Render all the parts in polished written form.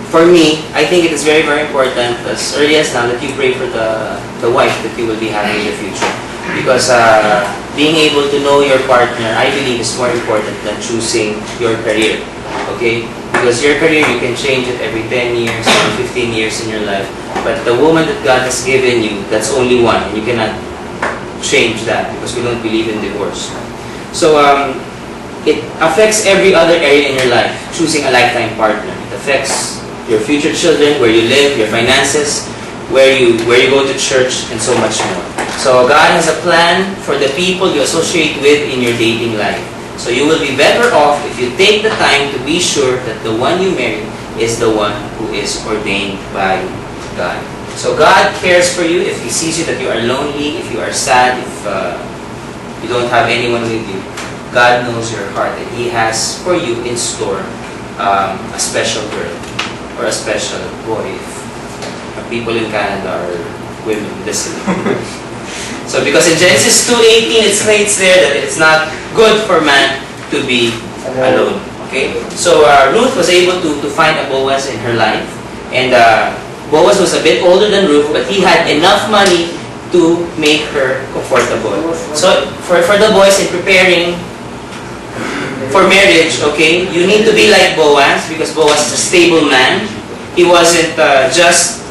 for me, I think it is very, very important as early as now that you pray for the wife that you will be having in the future. Because being able to know your partner, I believe, is more important than choosing your career. Okay? Because your career, you can change it every 10 years or 15 years in your life. But the woman that God has given you, that's only one. And you cannot change that because we don't believe in divorce. So, it affects every other area in your life, choosing a lifetime partner. It affects your future children, where you live, your finances, where you go to church, and so much more. So God has a plan for the people you associate with in your dating life. So you will be better off if you take the time to be sure that the one you marry is the one who is ordained by God. So God cares for you if He sees you that you are lonely, if you are sad, if you don't have anyone with you. God knows your heart, and He has for you in store a special girl or a special boy. If people in Canada are women listening. So because in Genesis 2:18 it states there that it's not good for man to be alone. Okay? So Ruth was able to find a Boaz in her life, and Boaz was a bit older than Ruth, but he had enough money to make her comfortable. So for the boys in preparing for marriage, okay, you need to be like Boaz, because Boaz is a stable man. He wasn't just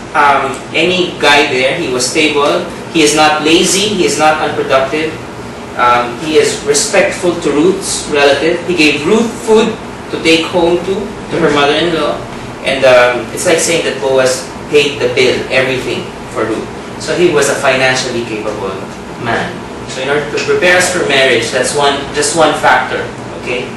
any guy there. He was stable. He is not lazy. He is not unproductive. He is respectful to Ruth's relative. He gave Ruth food to take home to her mother-in-law. And it's like saying that Boaz paid the bill, everything for Ruth. So he was a financially capable man. So in order to prepare us for marriage, that's just one factor. Okay,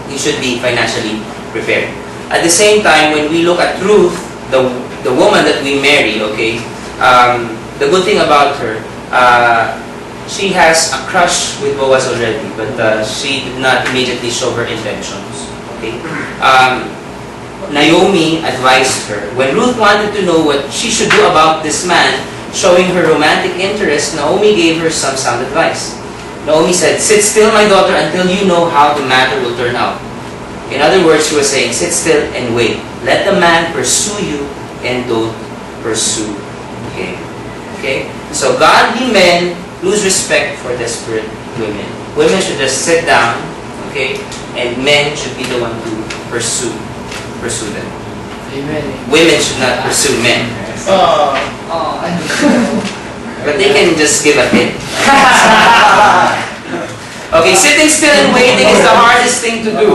you should be financially prepared. At the same time, when we look at Ruth, the woman that we marry, okay, the good thing about her, she has a crush with Boaz already, but she did not immediately show her intentions. Okay, Naomi advised her when Ruth wanted to know what she should do about this man showing her romantic interest. Naomi gave her some sound advice. Naomi said, "Sit still, my daughter, until you know how the matter will turn out." In other words, she was saying, sit still and wait. Let the man pursue you and don't pursue him. Okay? So godly men lose respect for desperate women. Women should just sit down, okay? And men should be the one to pursue them. Amen. Women should not pursue men. I know. But they can just give a hint. Okay, sitting still and waiting is the hardest thing to do.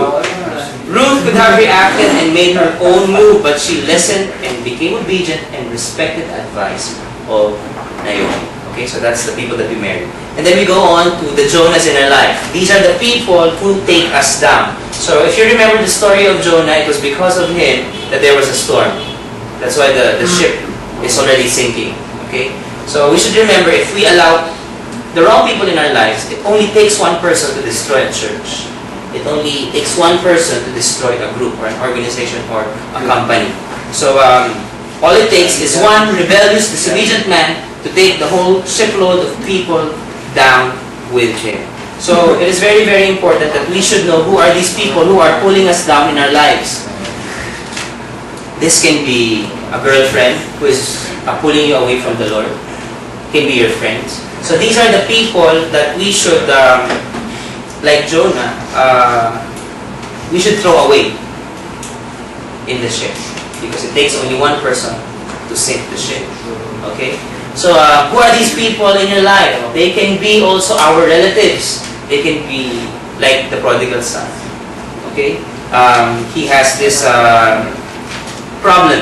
Ruth could have reacted and made her own move, but she listened and became obedient and respected advice of Naomi. Okay, so that's the people that we married. And then we go on to the Jonahs in our life. These are the people who take us down. So if you remember the story of Jonah, it was because of him that there was a storm. That's why the ship is already sinking. Okay? So we should remember, if we allow the wrong people in our lives, it only takes one person to destroy a church. It only takes one person to destroy a group or an organization or a company. So all it takes is one rebellious, disobedient man to take the whole shipload of people down with him. So it is very, very important that we should know who are these people who are pulling us down in our lives. This can be a girlfriend who is pulling you away from the Lord. Can be your friends. So these are the people that we should, like Jonah, we should throw away in the ship, because it takes only one person to sink the ship. Okay? So who are these people in your life? They can be also our relatives. They can be like the prodigal son. Okay? He has this problem.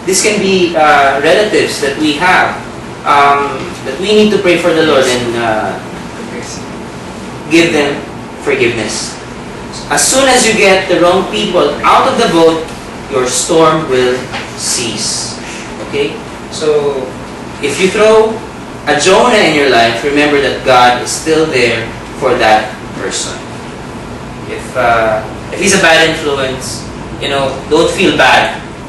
This can be relatives that we have. That we need to pray for the Lord and give them forgiveness. As soon as you get the wrong people out of the boat, your storm will cease. Okay? So, if you throw a Jonah in your life, remember that God is still there for that person. If he's a bad influence, don't feel bad.